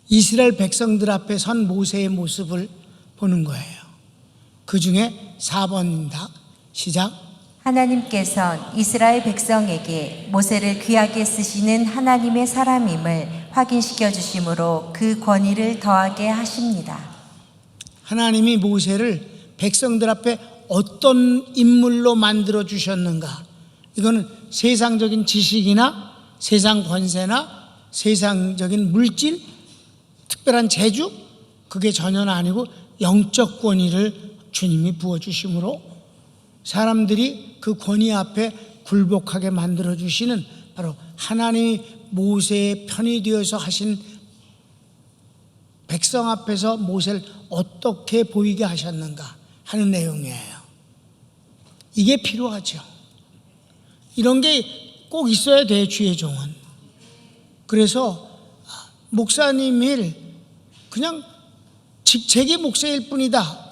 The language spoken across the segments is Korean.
이스라엘 백성들 앞에 선 모세의 모습을 보는 거예요. 그 중에 4번입니다. 시작. 하나님께서는 이스라엘 백성에게 모세를 귀하게 쓰시는 하나님의 사람임을 확인시켜 주심으로 그 권위를 더하게 하십니다. 하나님이 모세를 백성들 앞에 어떤 인물로 만들어 주셨는가? 이거는 세상적인 지식이나 세상 권세나 세상적인 물질, 특별한 재주, 그게 전혀 아니고 영적 권위를 주님이 부어주심으로 사람들이 그 권위 앞에 굴복하게 만들어 주시는, 바로 하나님이 모세의 편이 되어서 하신, 백성 앞에서 모세를 어떻게 보이게 하셨는가 하는 내용이에요. 이게 필요하죠. 이런 게 꼭 있어야 돼요, 주의 종은. 그래서 목사님 일 그냥 직책이 목사일 뿐이다.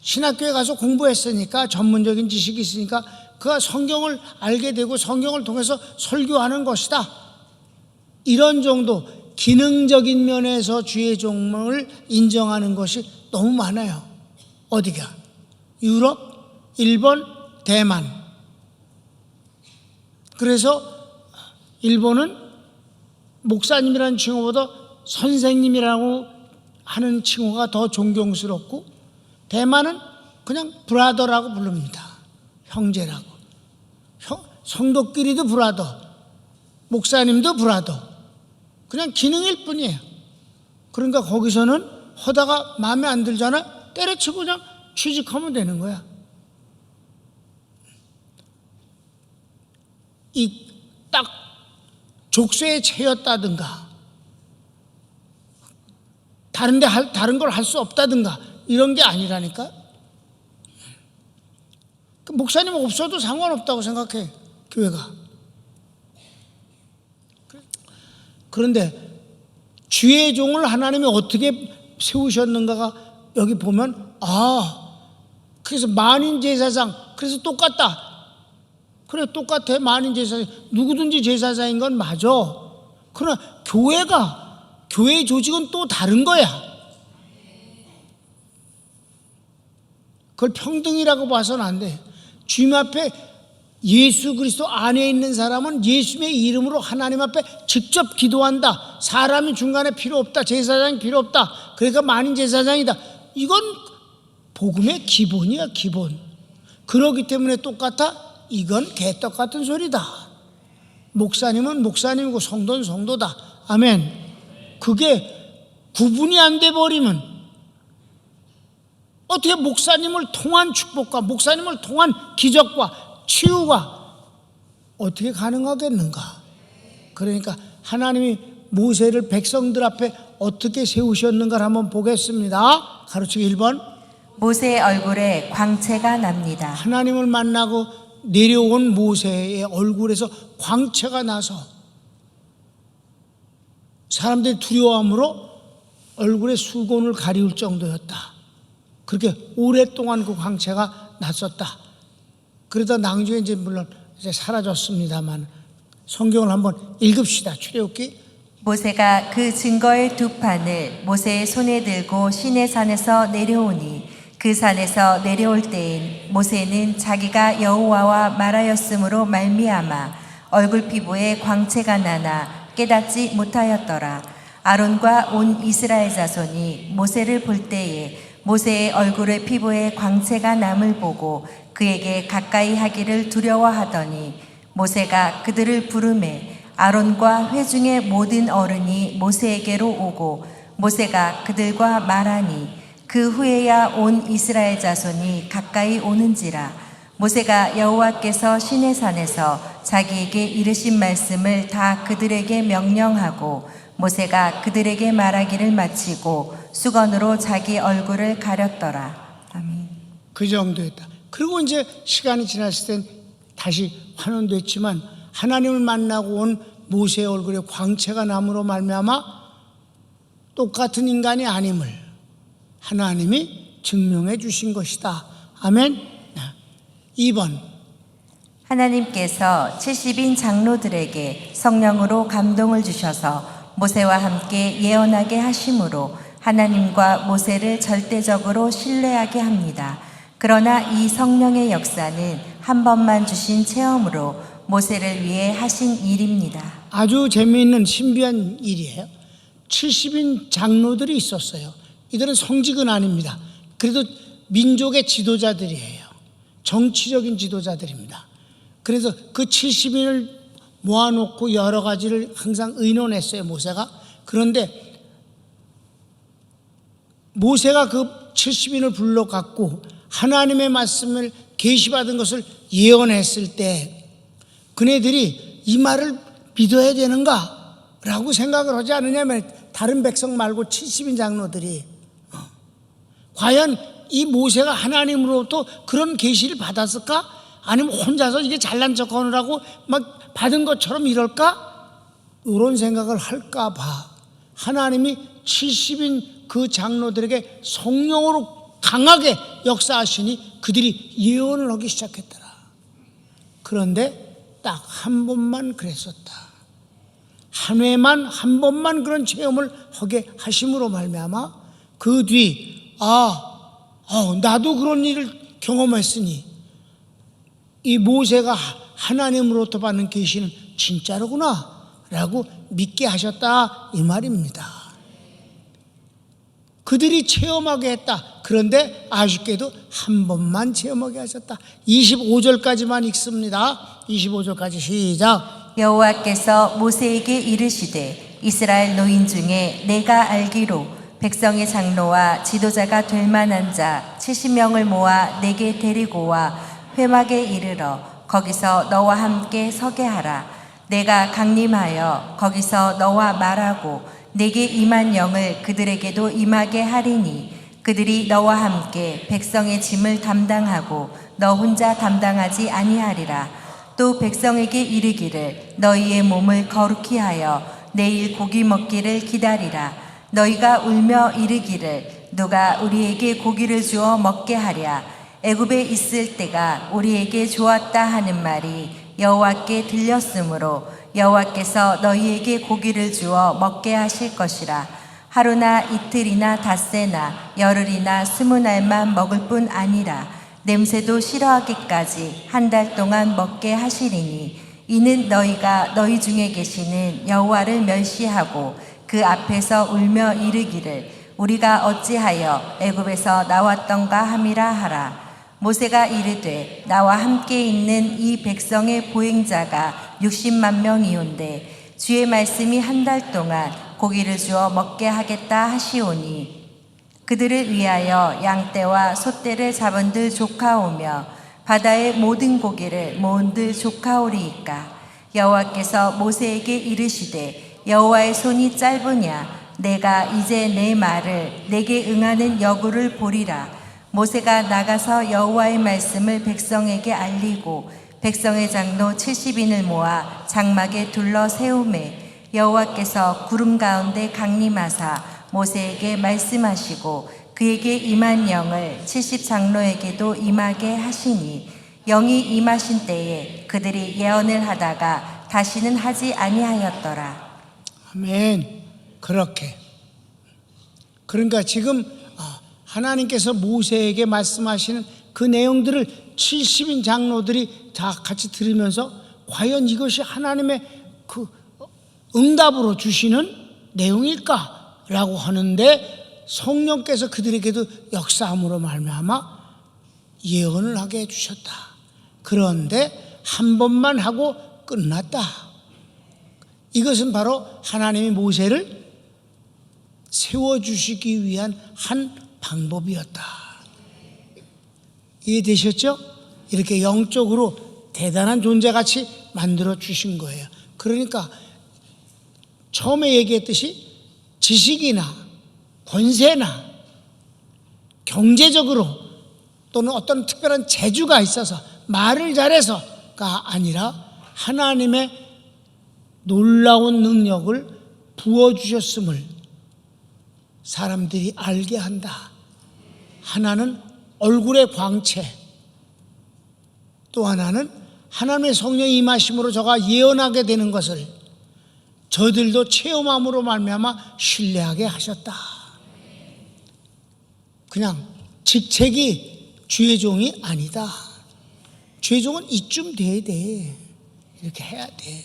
신학교에 가서 공부했으니까, 전문적인 지식이 있으니까 그가 성경을 알게 되고 성경을 통해서 설교하는 것이다. 이런 정도 기능적인 면에서 주의 종을 인정하는 것이 너무 많아요. 어디가? 유럽, 일본, 대만. 그래서 일본은 목사님이라는 칭호보다 선생님이라고 하는 칭호가 더 존경스럽고, 대만은 그냥 브라더라고 부릅니다. 형제라고. 성도끼리도 브라더, 목사님도 브라더. 그냥 기능일 뿐이에요. 그러니까 거기서는 하다가 마음에 안 들잖아, 때려치고 그냥 취직하면 되는 거야. 이 딱 족쇄에 채였다든가, 다른 걸 할 수 없다든가, 이런 게 아니라니까. 목사님 없어도 상관없다고 생각해, 교회가. 그런데 주의 종을 하나님이 어떻게 세우셨는가가 여기 보면, 그래서 만인 제사장, 그래서 똑같다. 그래, 똑같아. 만인 제사장, 누구든지 제사장인 건 맞아. 그러나 교회 조직은 또 다른 거야. 그걸 평등이라고 봐서는 안 돼. 주님 앞에 예수 그리스도 안에 있는 사람은 예수님의 이름으로 하나님 앞에 직접 기도한다. 사람이 중간에 필요 없다. 제사장이 필요 없다. 그러니까 만인 제사장이다. 이건 복음의 기본이야, 기본. 그렇기 때문에 똑같아? 이건 개떡 같은 소리다. 목사님은 목사님이고 성도는 성도다. 아멘. 그게 구분이 안 돼 버리면 어떻게 목사님을 통한 축복과 목사님을 통한 기적과 치유가 어떻게 가능하겠는가? 그러니까 하나님이 모세를 백성들 앞에 어떻게 세우셨는가를 한번 보겠습니다. 가르치기 1번. 모세의 얼굴에 광채가 납니다. 하나님을 만나고 내려온 모세의 얼굴에서 광채가 나서 사람들이 두려움으로 얼굴에 수건을 가리울 정도였다. 그렇게 오랫동안 그 광채가 났었다. 그러다 나중에 이제 물론 이제 사라졌습니다만, 성경을 한번 읽읍시다. 출애굽기. 모세가 그 증거의 두 판을 모세의 손에 들고 시내산에서 내려오니, 그 산에서 내려올 때엔 모세는 자기가 여호와와 말하였으므로 말미암아 얼굴 피부에 광채가 나나 깨닫지 못하였더라. 아론과 온 이스라엘 자손이 모세를 볼 때에 모세의 얼굴의 피부에 광채가 남을 보고 그에게 가까이 하기를 두려워하더니, 모세가 그들을 부르매 아론과 회중의 모든 어른이 모세에게로 오고 모세가 그들과 말하니, 그 후에야 온 이스라엘 자손이 가까이 오는지라. 모세가 여호와께서 시내산에서 자기에게 이르신 말씀을 다 그들에게 명령하고, 모세가 그들에게 말하기를 마치고 수건으로 자기 얼굴을 가렸더라. 아멘. 그 정도였다. 그리고 이제 시간이 지났을 땐 다시 환원됐지만, 하나님을 만나고 온 모세의 얼굴에 광채가 남으로 말미암아 똑같은 인간이 아님을 하나님이 증명해 주신 것이다. 아멘. 2번. 하나님께서 70인 장로들에게 성령으로 감동을 주셔서 모세와 함께 예언하게 하심으로 하나님과 모세를 절대적으로 신뢰하게 합니다. 그러나 이 성령의 역사는 한 번만 주신 체험으로 모세를 위해 하신 일입니다. 아주 재미있는 신비한 일이에요. 70인 장로들이 있었어요. 이들은 성직은 아닙니다. 그래도 민족의 지도자들이에요. 정치적인 지도자들입니다. 그래서 그 70인을 모아놓고 여러 가지를 항상 의논했어요, 모세가. 그런데 모세가 그 70인을 불러갖고 하나님의 말씀을 계시받은 것을 예언했을 때 그네들이 이 말을 믿어야 되는가? 라고 생각을 하지 않느냐면 다른 백성 말고 70인 장로들이 과연 이 모세가 하나님으로부터 그런 계시를 받았을까? 아니면 혼자서 이게 잘난 척하느라고 막 받은 것처럼 이럴까? 이런 생각을 할까 봐 하나님이 70인 그 장로들에게 성령으로 강하게 역사하시니 그들이 예언을 하기 시작했더라. 그런데 딱 한 번만 그랬었다. 한 회만 한 번만 그런 체험을 하게 하심으로 말미암아 그 뒤 나도 그런 일을 경험했으니 이 모세가 하나님으로부터 받는 계시는 진짜로구나 라고 믿게 하셨다 이 말입니다. 그들이 체험하게 했다. 그런데 아쉽게도 한 번만 체험하게 하셨다. 25절까지만 읽습니다. 25절까지 시작. 여호와께서 모세에게 이르시되 이스라엘 노인 중에 내가 알기로 백성의 장로와 지도자가 될 만한 자 70명을 모아 내게 데리고 와 회막에 이르러 거기서 너와 함께 서게 하라. 내가 강림하여 거기서 너와 말하고 내게 임한 영을 그들에게도 임하게 하리니 그들이 너와 함께 백성의 짐을 담당하고 너 혼자 담당하지 아니하리라. 또 백성에게 이르기를 너희의 몸을 거룩히 하여 내일 고기 먹기를 기다리라. 너희가 울며 이르기를 누가 우리에게 고기를 주어 먹게 하랴. 애굽에 있을 때가 우리에게 좋았다 하는 말이 여호와께 들렸으므로 여호와께서 너희에게 고기를 주어 먹게 하실 것이라. 하루나 이틀이나 닷새나 열흘이나 20날만 먹을 뿐 아니라 냄새도 싫어하기까지 한 달 동안 먹게 하시리니 이는 너희가 너희 중에 계시는 여호와를 멸시하고 그 앞에서 울며 이르기를 우리가 어찌하여 애굽에서 나왔던가 함이라 하라. 모세가 이르되 나와 함께 있는 이 백성의 보행자가 60만 명이온데 주의 말씀이 한 달 동안 고기를 주어 먹게 하겠다 하시오니 그들을 위하여 양떼와 소떼를 잡은들 조카오며 바다의 모든 고기를 모은들 조카오리이까. 여호와께서 모세에게 이르시되 여호와의 손이 짧으냐 내가 이제 내 말을 내게 응하는 여구를 보리라. 모세가 나가서 여호와의 말씀을 백성에게 알리고 백성의 장로 70인을 모아 장막에 둘러 세우매 여호와께서 구름 가운데 강림하사 모세에게 말씀하시고 그에게 임한 영을 70 장로에게도 임하게 하시니 영이 임하신 때에 그들이 예언을 하다가 다시는 하지 아니하였더라. 아멘. 그렇게. 그러니까 지금 하나님께서 모세에게 말씀하시는 그 내용들을 70인 장로들이 다 같이 들으면서 과연 이것이 하나님의 그 응답으로 주시는 내용일까라고 하는데 성령께서 그들에게도 역사함으로 말미암아 예언을 하게 해주셨다. 그런데 한 번만 하고 끝났다. 이것은 바로 하나님이 모세를 세워주시기 위한 한 방법이었다. 이해되셨죠? 이렇게 영적으로 대단한 존재같이 만들어 주신 거예요. 그러니까 처음에 얘기했듯이 지식이나 권세나 경제적으로 또는 어떤 특별한 재주가 있어서 말을 잘해서가 아니라 하나님의 놀라운 능력을 부어주셨음을 사람들이 알게 한다. 하나는 얼굴의 광채, 또 하나는 하나님의 성령이 임하심으로 저가 예언하게 되는 것을 저들도 체험함으로 말미암아 신뢰하게 하셨다. 그냥 직책이 주의 종이 아니다. 주의 종은 이쯤 돼야 돼. 이렇게 해야 돼.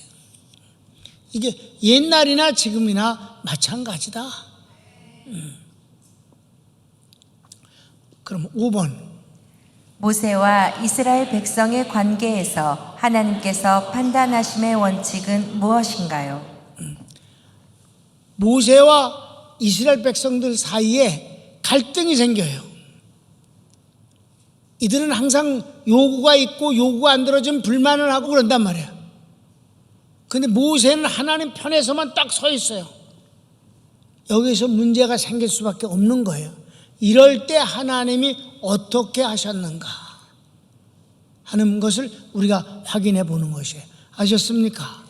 이게 옛날이나 지금이나 마찬가지다. 그럼 5번. 모세와 이스라엘 백성의 관계에서 하나님께서 판단하심의 원칙은 무엇인가요? 모세와 이스라엘 백성들 사이에 갈등이 생겨요. 이들은 항상 요구가 있고 요구가 안 들어지면 불만을 하고 그런단 말이에요. 근데 모세는 하나님 편에서만 딱 서 있어요. 여기서 문제가 생길 수밖에 없는 거예요. 이럴 때 하나님이 어떻게 하셨는가 하는 것을 우리가 확인해 보는 것이에요. 아셨습니까?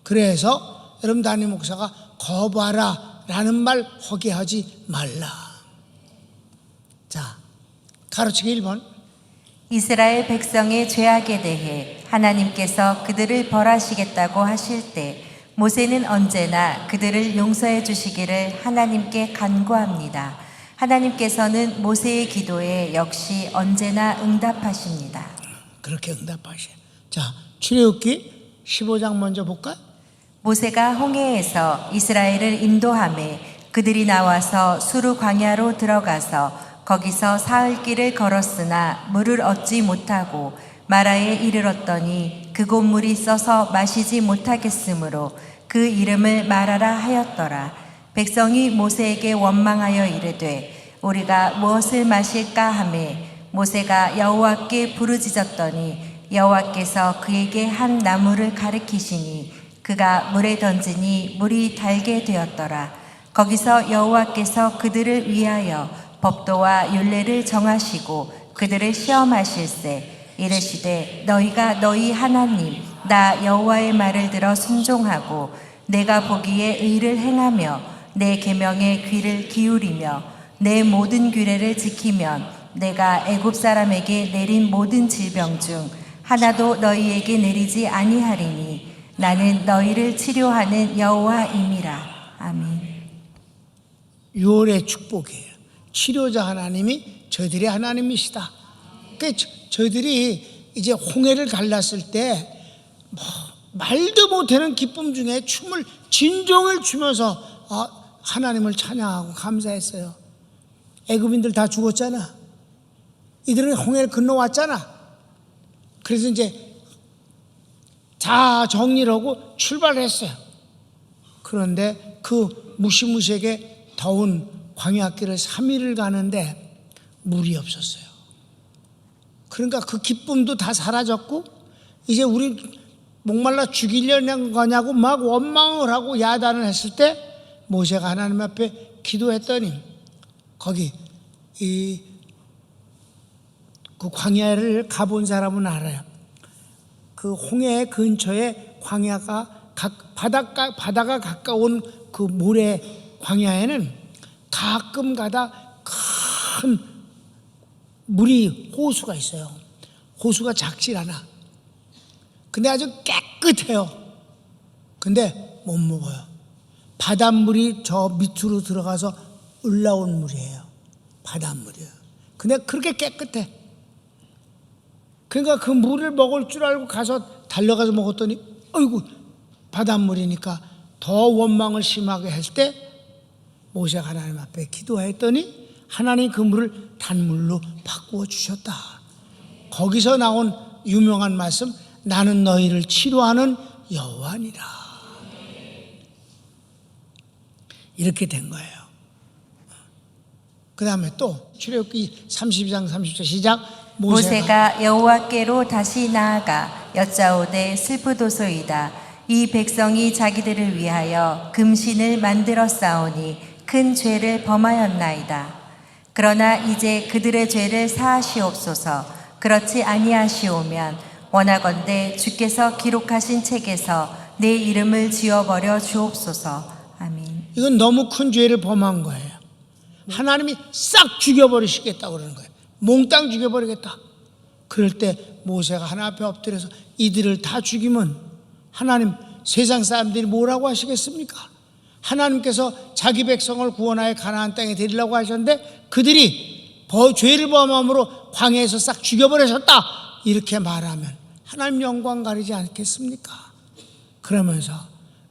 그래서 여러분, 담임 목사가 거봐라 라는 말 허기하지 말라. 자, 가르치기 1번. 이스라엘 백성의 죄악에 대해 하나님께서 그들을 벌하시겠다고 하실 때 모세는 언제나 그들을 용서해 주시기를 하나님께 간구합니다. 하나님께서는 모세의 기도에 역시 언제나 응답하십니다. 그렇게 응답하셔요. 자, 출애굽기 15장 먼저 볼까요? 모세가 홍해에서 이스라엘을 인도하매 그들이 나와서 수르 광야로 들어가서 거기서 사흘 길을 걸었으나 물을 얻지 못하고 마라에 이르렀더니 그곳 물이 써서 마시지 못하겠으므로 그 이름을 마라라 하였더라. 백성이 모세에게 원망하여 이르되 우리가 무엇을 마실까 하매 모세가 여호와께 부르짖었더니 여호와께서 그에게 한 나무를 가리키시니 그가 물에 던지니 물이 달게 되었더라. 거기서 여호와께서 그들을 위하여 법도와 율례를 정하시고 그들을 시험하실세 이르시되 너희가 너희 하나님 나 여호와의 말을 들어 순종하고 내가 보기에 의를 행하며 내 계명에 귀를 기울이며 내 모든 규례를 지키면 내가 애굽 사람에게 내린 모든 질병 중 하나도 너희에게 내리지 아니하리니 나는 너희를 치료하는 여호와임이라. 아멘. 6월의 축복이에요. 치료자 하나님이 저희들의 하나님이시다. 그러니까 저희들이 이제 홍해를 갈랐을 때 말도 못하는 기쁨 중에 춤을 진종을 추면서 하나님을 찬양하고 감사했어요. 애굽인들 다 죽었잖아. 이들은 홍해를 건너왔잖아. 그래서 이제 다 정리를 하고 출발을 했어요. 그런데 그 무시무시하게 더운 광야길을 3일을 가는데 물이 없었어요. 그러니까 그 기쁨도 다 사라졌고 이제 우리 목말라 죽이려는 거냐고 막 원망을 하고 야단을 했을 때 모세가 하나님 앞에 기도했더니 거기 그 광야를 가본 사람은 알아요. 그 홍해 근처에 광야가 바다가 가까운 그 모래 광야에는 가끔 가다 큰 물이 호수가 있어요. 호수가 작질 않아. 근데 아주 깨끗해요. 근데 못 먹어요. 바닷물이 저 밑으로 들어가서 올라온 물이에요. 바닷물이에요. 근데 그렇게 깨끗해. 그러니까 그 물을 먹을 줄 알고 가서 달려가서 먹었더니 어이구 바닷물이니까 더 원망을 심하게 했을 때 모세가 하나님 앞에 기도했더니 하나님 그 물을 단물로 바꾸어 주셨다. 거기서 나온 유명한 말씀, 나는 너희를 치료하는 여호와니라. 이렇게 된 거예요. 그 다음에 또 출애굽기 32장 30절 시작. 모세가 여호와께로 다시 나아가 여짜오되 슬프도소이다. 이 백성이 자기들을 위하여 금신을 만들어 싸우니 큰 죄를 범하였나이다. 그러나 이제 그들의 죄를 사하시옵소서. 그렇지 아니하시오면 원하건대 주께서 기록하신 책에서 내 이름을 지워버려 주옵소서. 아멘. 이건 너무 큰 죄를 범한 거예요. 하나님이 싹 죽여버리시겠다고 그러는 거예요. 몽땅 죽여버리겠다. 그럴 때 모세가 하나님 앞에 엎드려서 이들을 다 죽이면 하나님 세상 사람들이 뭐라고 하시겠습니까? 하나님께서 자기 백성을 구원하여 가나안 땅에 데리려고 하셨는데 그들이 죄를 범함으로 광야에서 싹 죽여버리셨다 이렇게 말하면 하나님 영광 가리지 않겠습니까? 그러면서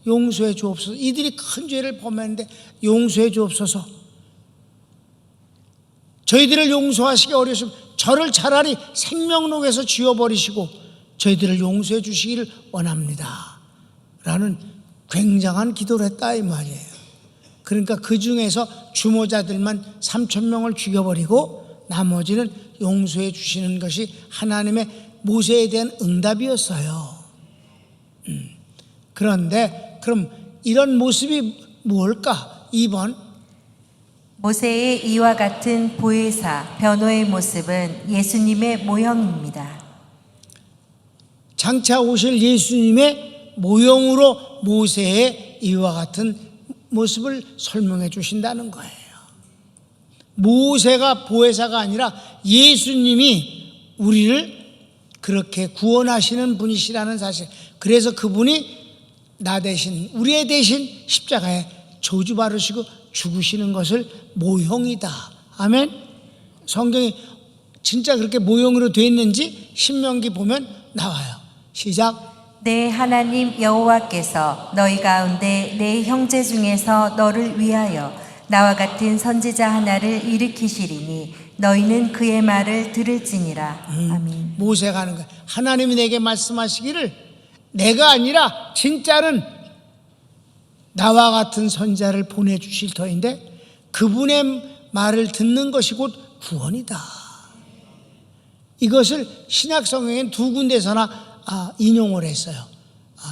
용서해 주옵소서. 이들이 큰 죄를 범했는데 용서해 주옵소서. 저희들을 용서하시기 어려우시면 저를 차라리 생명록에서 지워버리시고 저희들을 용서해 주시기를 원합니다 라는 굉장한 기도를 했다 이 말이에요. 그러니까 그 중에서 주모자들만 3,000명을 죽여버리고 나머지는 용서해 주시는 것이 하나님의 모세에 대한 응답이었어요. 그런데 그럼 이런 모습이 뭘까? 2번 모세의 이와 같은 보혜사, 변호의 모습은 예수님의 모형입니다. 장차 오실 예수님의 모형으로 모세의 이와 같은 모습을 설명해 주신다는 거예요. 모세가 보혜사가 아니라 예수님이 우리를 그렇게 구원하시는 분이시라는 사실. 그래서 그분이 나 대신 우리의 대신 십자가에 저주 바르시고 죽으시는 것을 모형이다. 아멘. 성경이 진짜 그렇게 모형으로 되어 있는지 신명기 보면 나와요. 시작. 내 하나님 여호와께서 너희 가운데 내 형제 중에서 너를 위하여 나와 같은 선지자 하나를 일으키시리니 너희는 그의 말을 들을지니라. 아멘. 모세가 하는 거야. 하나님이 내게 말씀하시기를 내가 아니라 진짜는 나와 같은 선자를 보내주실 터인데 그분의 말을 듣는 것이 곧 구원이다. 이것을 신약 성경엔 두 군데서나 인용을 했어요.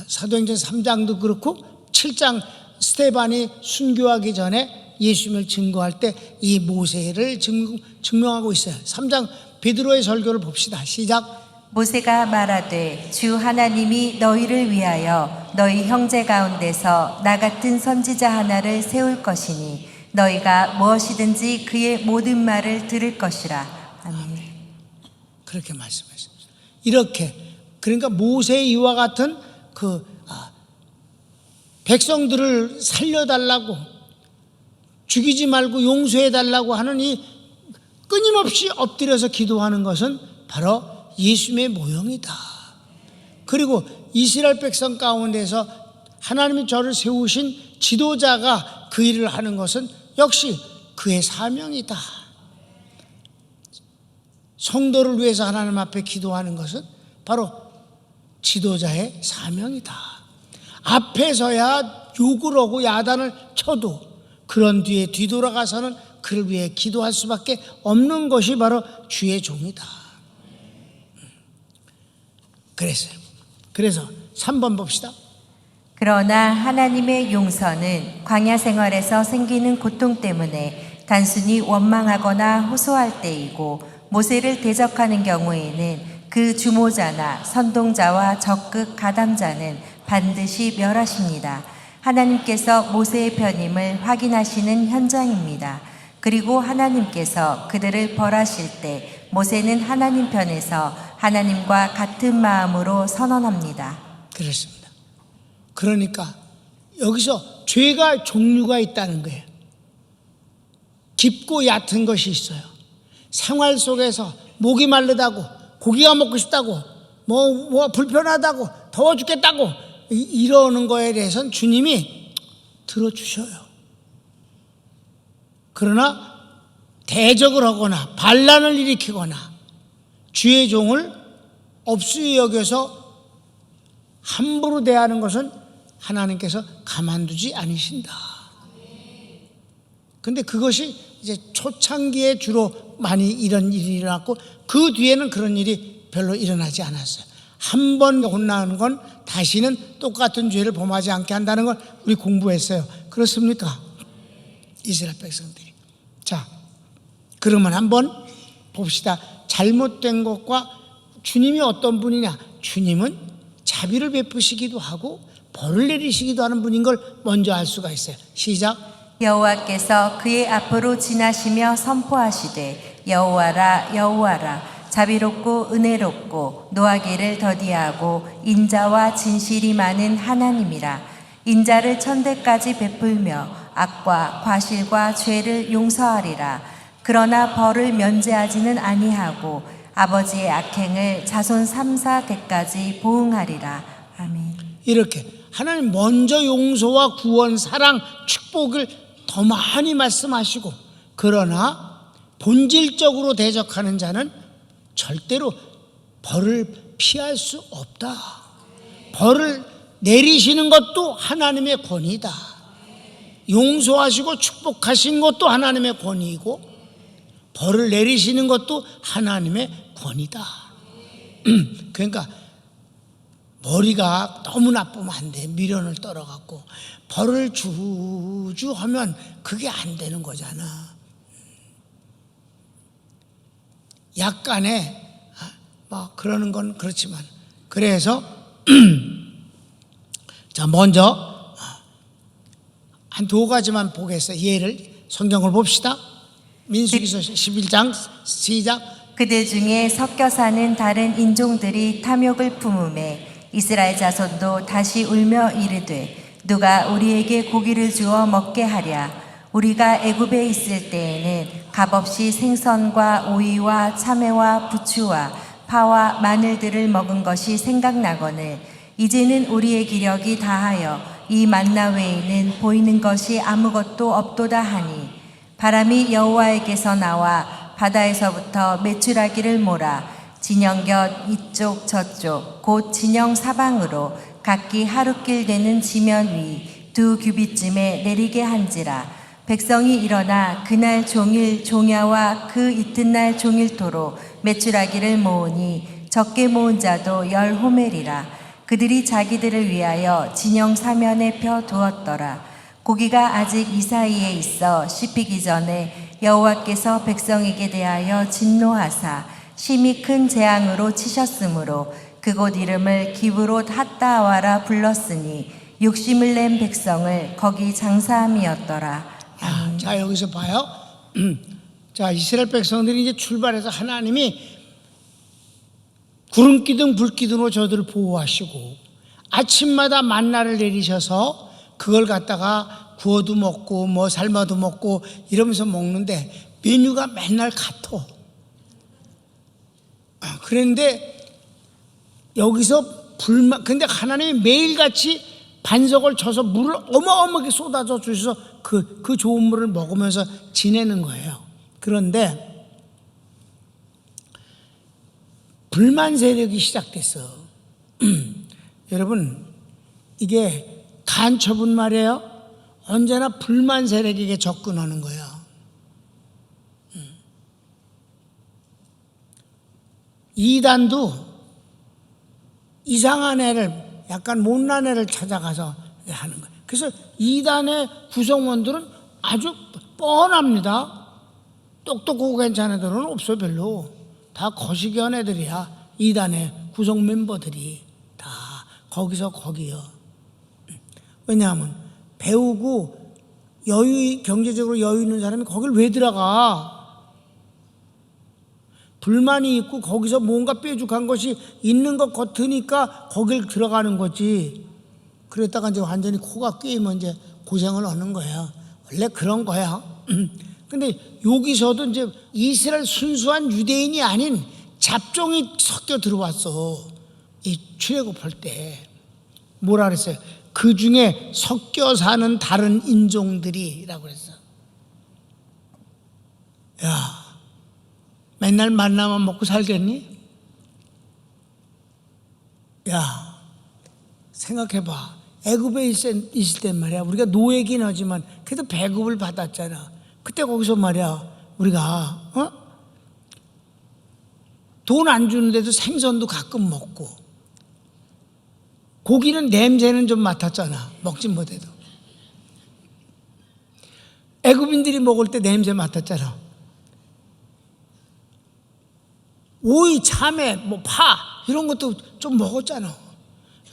사도행전 3장도 그렇고 7장 스데반이 순교하기 전에 예수님을 증거할 때 이 모세를 증명하고 있어요. 3장 베드로의 설교를 봅시다. 시작. 모세가 말하되 주 하나님이 너희를 위하여 너희 형제 가운데서 나 같은 선지자 하나를 세울 것이니 너희가 무엇이든지 그의 모든 말을 들을 것이라. 아멘. 그렇게 말씀하셨어요. 이렇게 그러니까 모세의 이와 같은 백성들을 살려달라고 죽이지 말고 용서해달라고 하는 이 끊임없이 엎드려서 기도하는 것은 바로 예수님의 모형이다. 그리고 이스라엘 백성 가운데서 하나님이 저를 세우신 지도자가 그 일을 하는 것은 역시 그의 사명이다. 성도를 위해서 하나님 앞에 기도하는 것은 바로 지도자의 사명이다. 앞에서야 욕을 하고 야단을 쳐도 그런 뒤에 뒤돌아가서는 그를 위해 기도할 수밖에 없는 것이 바로 주의 종이다. 그래서 3번 봅시다. 그러나 하나님의 용서는 광야 생활에서 생기는 고통 때문에 단순히 원망하거나 호소할 때이고 모세를 대적하는 경우에는 그 주모자나 선동자와 적극 가담자는 반드시 멸하십니다. 하나님께서 모세의 편임을 확인하시는 현장입니다. 그리고 하나님께서 그들을 벌하실 때 모세는 하나님 편에서 하나님과 같은 마음으로 선언합니다. 그렇습니다. 그러니까 여기서 죄가 종류가 있다는 거예요. 깊고 얕은 것이 있어요. 생활 속에서 목이 마르다고 고기가 먹고 싶다고 뭐 불편하다고 더워 죽겠다고 이러는 거에 대해서는 주님이 들어주셔요. 그러나 대적을 하거나 반란을 일으키거나 주의 종을 업수히 여겨서 함부로 대하는 것은 하나님께서 가만두지 않으신다. 근데 그것이 이제 초창기에 주로 많이 이런 일이 일어났고 그 뒤에는 그런 일이 별로 일어나지 않았어요. 한 번 혼나는 건 다시는 똑같은 죄를 범하지 않게 한다는 걸 우리 공부했어요. 그렇습니까? 이스라엘 백성들이. 자, 그러면 한번 봅시다. 잘못된 것과 주님이 어떤 분이냐? 주님은 자비를 베푸시기도 하고 벌을 내리시기도 하는 분인 걸 먼저 알 수가 있어요. 시작. 여호와께서 그의 앞으로 지나시며 선포하시되 여호와라 여호와라 자비롭고 은혜롭고 노하기를 더디하고 인자와 진실이 많은 하나님이라. 인자를 천대까지 베풀며 악과 과실과 죄를 용서하리라. 그러나 벌을 면제하지는 아니하고 아버지의 악행을 자손 3, 4대까지 보응하리라. 아멘. 이렇게 하나님 먼저 용서와 구원, 사랑, 축복을 더 많이 말씀하시고, 그러나 본질적으로 대적하는 자는 절대로 벌을 피할 수 없다. 벌을 내리시는 것도 하나님의 권위다. 용서하시고 축복하신 것도 하나님의 권위이고, 벌을 내리시는 것도 하나님의 권위다. 그러니까 머리가 너무 나쁘면 안 돼. 미련을 떨어갖고 벌을 주주 하면 그게 안 되는 거잖아. 약간의 뭐 그러는 건 그렇지만, 그래서 자, 먼저 한 두 가지만 보겠어요. 예를 성경을 봅시다. 민수기서 11장 시작. 그들 중에 섞여 사는 다른 인종들이 탐욕을 품음에 이스라엘 자손도 다시 울며 이르되 누가 우리에게 고기를 주어 먹게 하랴. 우리가 애굽에 있을 때에는 값없이 생선과 오이와 참외와 부추와 파와 마늘들을 먹은 것이 생각나거늘 이제는 우리의 기력이 다하여 이 만나 외에는 보이는 것이 아무것도 없도다 하니 바람이 여호와에게서 나와 바다에서부터 메추라기를 몰아 진영곁 이쪽 저쪽 곧 진영 사방으로 각기 하루길 되는 지면 위 2규빗쯤에 내리게 한지라. 백성이 일어나 그날 종일 종야와 그 이튿날 종일토록 메추라기를 모으니 적게 모은 자도 10호멜이라. 그들이 자기들을 위하여 진영 사면에 펴 두었더라. 고기가 아직 이 사이에 있어 씹히기 전에 여호와께서 백성에게 대하여 진노하사 심히 큰 재앙으로 치셨으므로 그곳 이름을 기브롯 핫다와라 불렀으니 욕심을 낸 백성을 거기 장사함이었더라. 자, 여기서 봐요. 자, 이스라엘 백성들이 이제 출발해서 하나님이 구름기둥 불기둥으로 저들을 보호하시고 아침마다 만나를 내리셔서 그걸 갖다가 구워도 먹고 뭐 삶아도 먹고 이러면서 먹는데 메뉴가 맨날 같아. 그런데 여기서 근데 하나님이 매일같이 반석을 쳐서 물을 어마어마하게 쏟아져 주셔서 그 좋은 물을 먹으면서 지내는 거예요. 그런데 불만 세력이 시작됐어. 여러분, 이게 간첩은 말이에요, 언제나 불만 세력에게 접근하는 거야. 이단도 이상한 애를, 약간 못난 애를 찾아가서 하는 거예요. 그래서 이단의 구성원들은 아주 뻔합니다. 똑똑하고 괜찮은 애들은 없어. 별로 다 거시기한 애들이야. 이단의 구성 멤버들이 다 거기서 거기요. 왜냐하면 배우고 경제적으로 여유 있는 사람이 거길 왜 들어가? 불만이 있고 거기서 뭔가 뾰족한 것이 있는 것 같으니까 거길 들어가는 거지. 그랬다가 이제 완전히 코가 끼면 이제 고생을 하는 거야. 원래 그런 거야. 근데 여기서도 이제 이스라엘 순수한 유대인이 아닌 잡종이 섞여 들어왔어. 이 출애굽할 때 뭐라 그랬어요? 그 중에 섞여 사는 다른 인종들이라고 그랬어. 야, 맨날 만나만 먹고 살겠니? 야, 생각해봐. 애굽에 있을 땐 말이야, 우리가 노예긴 하지만 그래도 배급을 받았잖아. 그때 거기서 말이야, 우리가 돈 안 주는데도 생선도 가끔 먹고, 고기는 냄새는 좀 맡았잖아. 먹진 못해도. 애굽인들이 먹을 때 냄새 맡았잖아. 오이, 참외, 뭐 파 이런 것도 좀 먹었잖아.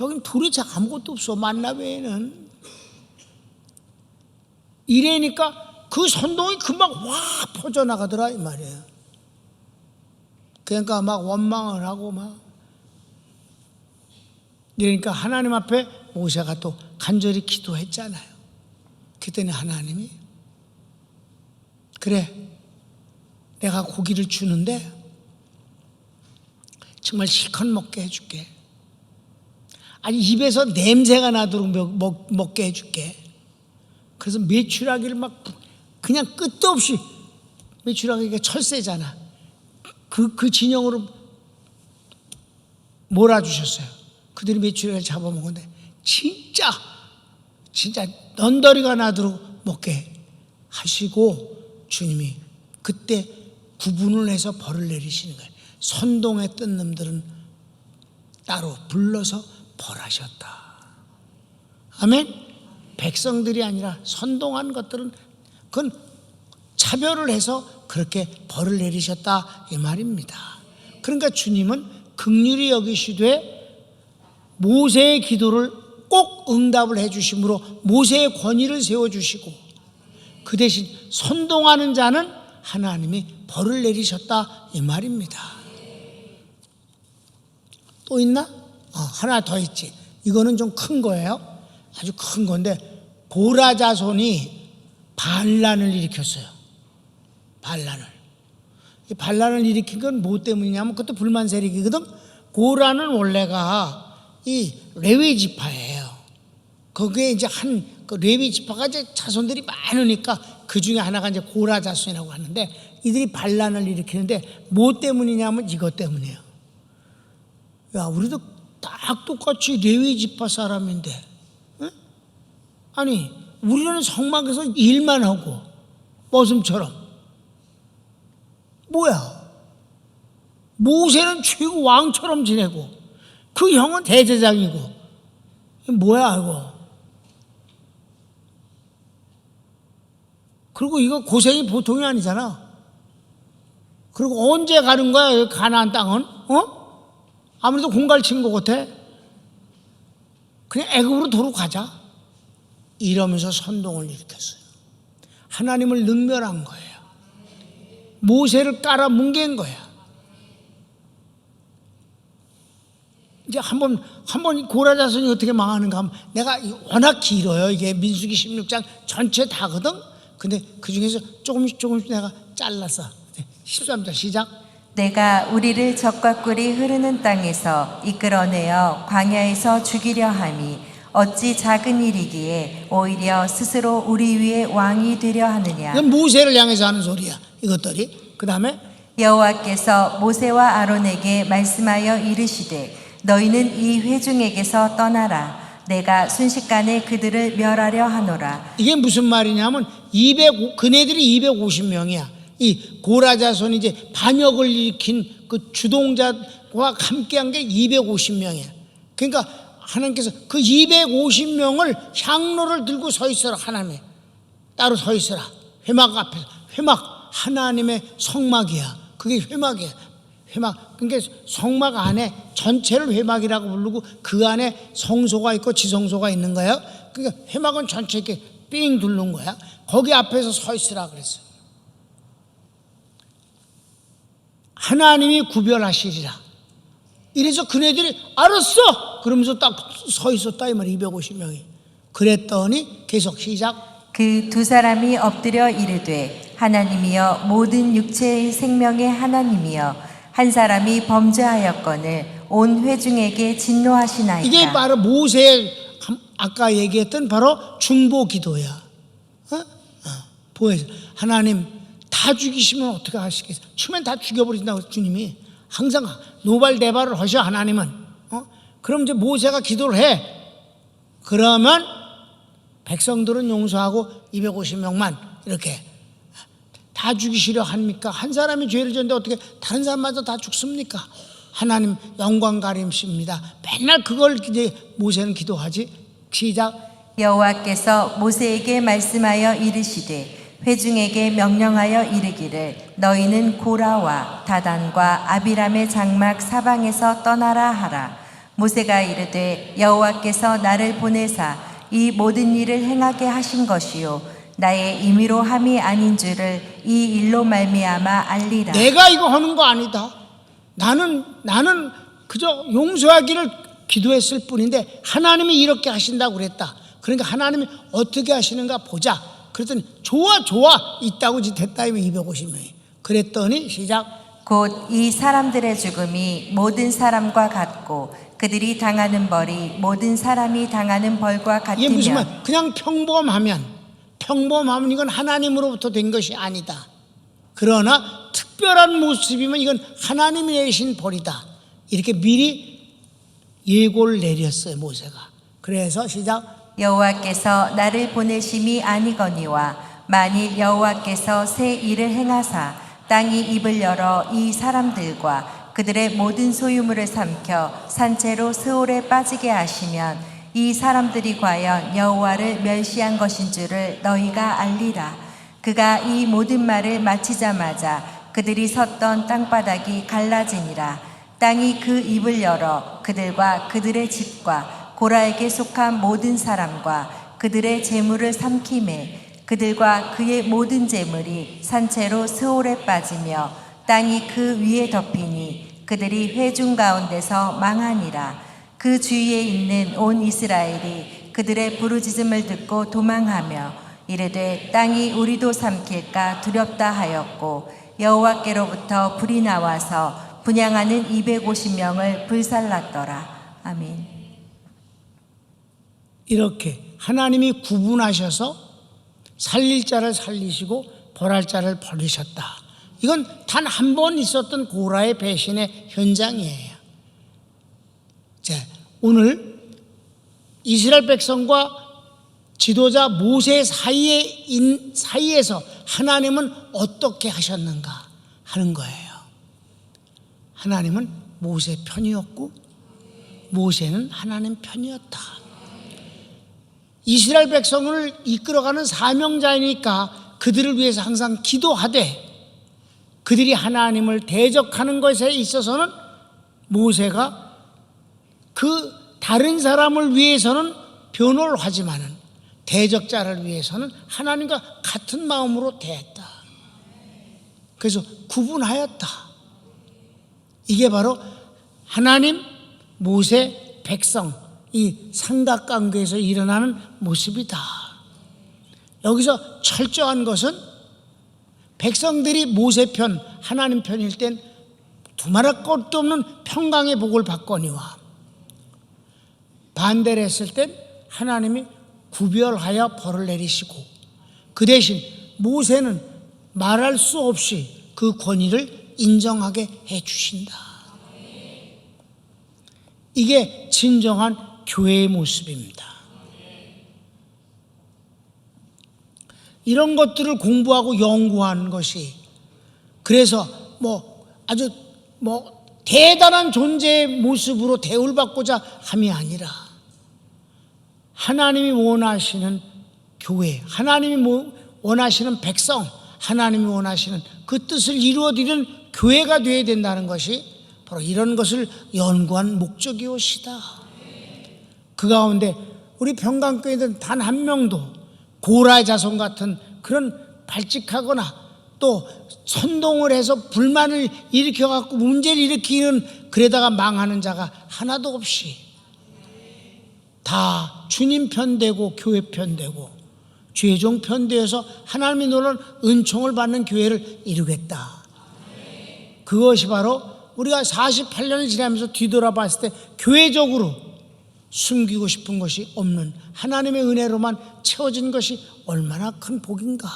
여긴 도대체 아무것도 없어. 만나 외에는. 이래니까 그 선동이 금방 확 퍼져나가더라 이 말이에요. 그러니까 막 원망을 하고 막 이러니까 하나님 앞에 모세가 또 간절히 기도했잖아요. 그랬더니 하나님이 그래 내가 고기를 주는데 정말 실컷 먹게 해줄게. 아니 입에서 냄새가 나도록 먹게 해줄게. 그래서 메추라기를 막 그냥 끝도 없이, 메추라기가 철새잖아. 그 진영으로 몰아주셨어요. 그들이 메추라기를 잡아먹었는데 진짜 넌더리가 나도록 먹게 하시고 주님이 그때 구분을 해서 벌을 내리시는 거예요. 선동에 뜬 놈들은 따로 불러서 벌하셨다. 아멘. 백성들이 아니라 선동한 것들은 그건 차별을 해서 그렇게 벌을 내리셨다 이 말입니다. 그러니까 주님은 긍휼히 여기시되 모세의 기도를 꼭 응답을 해주심으로 모세의 권위를 세워주시고 그 대신 선동하는 자는 하나님이 벌을 내리셨다 이 말입니다. 또 있나? 하나 더 있지. 이거는 좀 큰 거예요. 아주 큰 건데 고라 자손이 반란을 일으켰어요. 이 반란을 일으킨 건 뭐 때문이냐면 그것도 불만 세력이거든. 고라는 원래가 이 레위 지파예요. 거기에 이제 그 레위 지파가 이제 자손들이 많으니까 그 중에 하나가 이제 고라 자손이라고 하는데 이들이 반란을 일으키는데 뭐 때문이냐면 이것 때문이에요. 야, 우리도 딱 똑같이 레위 지파 사람인데, 응? 아니 우리는 성막에서 일만 하고 머슴처럼 뭐야? 모세는 최고 왕처럼 지내고 그 형은 대제사장이고 뭐야 이거? 그리고 이거 고생이 보통이 아니잖아. 그리고 언제 가는 거야 여기 가나안 땅은? 아무래도 공갈 친 것 같아. 그냥 애굽으로 도로 가자 이러면서 선동을 일으켰어요. 하나님을 능멸한 거예요. 모세를 깔아 뭉갠 거야. 이제 한번 고라 자손이 어떻게 망하는가 하면 내가 워낙 길어요. 이게 민수기 16장 전체 다거든. 근데 그 중에서 조금씩 내가 잘랐어. 13절 시작. 내가 우리를 적과 꿀이 흐르는 땅에서 이끌어내어 광야에서 죽이려 함이 어찌 작은 일이기에 오히려 스스로 우리 위에 왕이 되려 하느냐. 이건 모세를 향해서 하는 소리야 이것들이. 그 다음에 여호와께서 모세와 아론에게 말씀하여 이르시되 너희는 이 회중에게서 떠나라. 내가 순식간에 그들을 멸하려 하노라. 이게 무슨 말이냐면 그네들이 250명이야. 이 고라 자손이 이제 반역을 일으킨 그 주동자와 함께한 게 250명이야. 그러니까 하나님께서 그 250명을 향로를 들고 서 있어라. 하나님의 따로 서 있어라. 회막 앞에서. 회막 하나님의 성막이야. 그게 회막이야. 회막. 그러니까 성막 안에 전체를 회막이라고 부르고 그 안에 성소가 있고 지성소가 있는 거예요. 그러니까 회막은 전체 이렇게 삥 둘른 거야. 거기 앞에서 서 있으라 그랬어요. 하나님이 구별하시리라. 이래서 그네들이 알았어 그러면서 딱 서 있었다 이 말. 250명이 그랬더니 계속 시작. 그 두 사람이 엎드려 이르되 하나님이여 모든 육체의 생명의 하나님이여 한 사람이 범죄하였거늘 온 회중에게 진노하시나이다. 이게 바로 모세의 아까 얘기했던 바로 중보 기도야. 보여줘. 하나님 다 죽이시면 어떻게 하시겠어요? 처음엔 다 죽여버린다고 주님이 항상 노발대발을 하셔. 하나님은. 그럼 이제 모세가 기도를 해. 그러면 백성들은 용서하고 250명만 이렇게 다 죽이시려 합니까? 한 사람이 죄를 졌는데 어떻게 다른 사람마저 다 죽습니까? 하나님 영광 가림십니다. 맨날 그걸 이제 모세는 기도하지. 시작. 여호와께서 모세에게 말씀하여 이르시되 회중에게 명령하여 이르기를 너희는 고라와 다단과 아비람의 장막 사방에서 떠나라 하라. 모세가 이르되 여호와께서 나를 보내사 이 모든 일을 행하게 하신 것이요 나의 임의로 함이 아닌 줄을 이 일로 말미암아 알리라. 내가 이거 하는 거 아니다. 나는 그저 용서하기를 기도했을 뿐인데 하나님이 이렇게 하신다고 그랬다. 그러니까 하나님이 어떻게 하시는가 보자. 그랬더니 좋아 있다고 됐다. 250명이 그랬더니 시작. 곧 이 사람들의 죽음이 모든 사람과 같고 그들이 당하는 벌이 모든 사람이 당하는 벌과 이게 무슨 같으면 말? 그냥 평범하면 이건 하나님으로부터 된 것이 아니다. 그러나 특별한 모습이면 이건 하나님이 내신 벌이다. 이렇게 미리 예고를 내렸어요, 모세가. 그래서 시작. 여호와께서 나를 보내심이 아니거니와 만일 여호와께서 새 일을 행하사 땅이 입을 열어 이 사람들과 그들의 모든 소유물을 삼켜 산채로 스올에 빠지게 하시면 이 사람들이 과연 여호와를 멸시한 것인 줄을 너희가 알리라. 그가 이 모든 말을 마치자마자 그들이 섰던 땅바닥이 갈라지니라. 땅이 그 입을 열어 그들과 그들의 집과 고라에게 속한 모든 사람과 그들의 재물을 삼키매 그들과 그의 모든 재물이 산채로 스올에 빠지며 땅이 그 위에 덮이니 그들이 회중 가운데서 망하니라. 그 주위에 있는 온 이스라엘이 그들의 부르짖음을 듣고 도망하며 이르되 땅이 우리도 삼킬까 두렵다 하였고 여호와께로부터 불이 나와서 분향하는 250명을 불살랐더라. 아멘. 이렇게 하나님이 구분하셔서 살릴 자를 살리시고 벌할 자를 벌리셨다. 이건 단 한 번 있었던 고라의 배신의 현장이에요. 자, 오늘 이스라엘 백성과 지도자 모세 사이에서 하나님은 어떻게 하셨는가 하는 거예요. 하나님은 모세 편이었고 모세는 하나님 편이었다. 이스라엘 백성을 이끌어가는 사명자이니까 그들을 위해서 항상 기도하되 그들이 하나님을 대적하는 것에 있어서는 모세가 그 다른 사람을 위해서는 변호를 하지만은 대적자를 위해서는 하나님과 같은 마음으로 대했다. 그래서 구분하였다. 이게 바로 하나님, 모세, 백성 이 삼각관계에서 일어나는 모습이다. 여기서 철저한 것은 백성들이 모세 편, 하나님 편일 땐 두말할 것도 없는 평강의 복을 받거니와 반대를 했을 땐 하나님이 구별하여 벌을 내리시고 그 대신 모세는 말할 수 없이 그 권위를 인정하게 해 주신다. 이게 진정한 교회의 모습입니다. 이런 것들을 공부하고 연구하는 것이 그래서 아주 대단한 존재의 모습으로 대우받고자 함이 아니라 하나님이 원하시는 교회, 하나님이 원하시는 백성, 하나님이 원하시는 그 뜻을 이루어드리는 교회가 되어야 된다는 것이 바로 이런 것을 연구한 목적이옵시다. 그 가운데 우리 평강교회는 단 한 명도 고라의 자손 같은 그런 발칙하거나 또 선동을 해서 불만을 일으켜갖고 문제를 일으키는 그러다가 망하는 자가 하나도 없이 다 주님 편되고 교회 편되고 죄종 편되어서 하나님이 노는 은총을 받는 교회를 이루겠다. 그것이 바로 우리가 48년을 지나면서 뒤돌아봤을 때 교회적으로 숨기고 싶은 것이 없는 하나님의 은혜로만 채워진 것이 얼마나 큰 복인가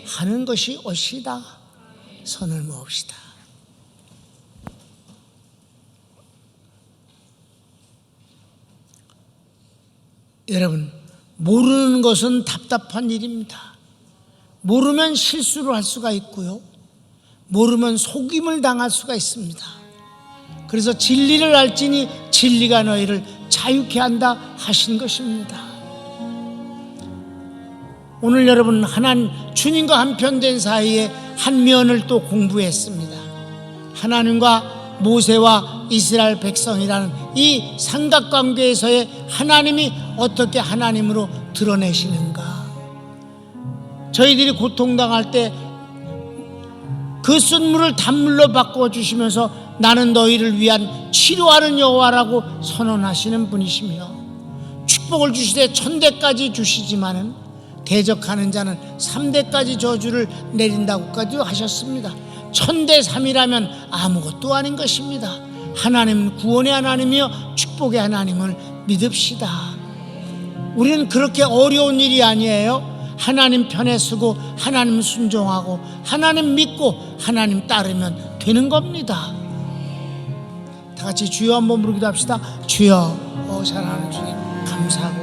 하는 것이 엇이다. 선을 모읍시다. 여러분, 모르는 것은 답답한 일입니다. 모르면 실수를 할 수가 있고요, 모르면 속임을 당할 수가 있습니다. 그래서 진리를 알지니 진리가 너희를 자유케 한다 하신 것입니다. 오늘 여러분 주님과 한편된 사이에 한 면을 또 공부했습니다. 하나님과 모세와 이스라엘 백성이라는 이 삼각관계에서의 하나님이 어떻게 하나님으로 드러내시는가. 저희들이 고통당할 때 그 쓴물을 단물로 바꿔주시면서 나는 너희를 위한 치료하는 여호와라고 선언하시는 분이시며, 축복을 주시되 1000대까지 주시지만은 대적하는 자는 3대까지 저주를 내린다고까지도 하셨습니다. 1000대 3이라면 아무것도 아닌 것입니다. 하나님은 구원의 하나님이요 축복의 하나님을 믿읍시다. 우리는 그렇게 어려운 일이 아니에요. 하나님 편에 서고 하나님 순종하고 하나님 믿고 하나님 따르면 되는 겁니다. 다 같이 주여 한번 부르기도 합시다. 주여, 사랑하는 주님 감사하고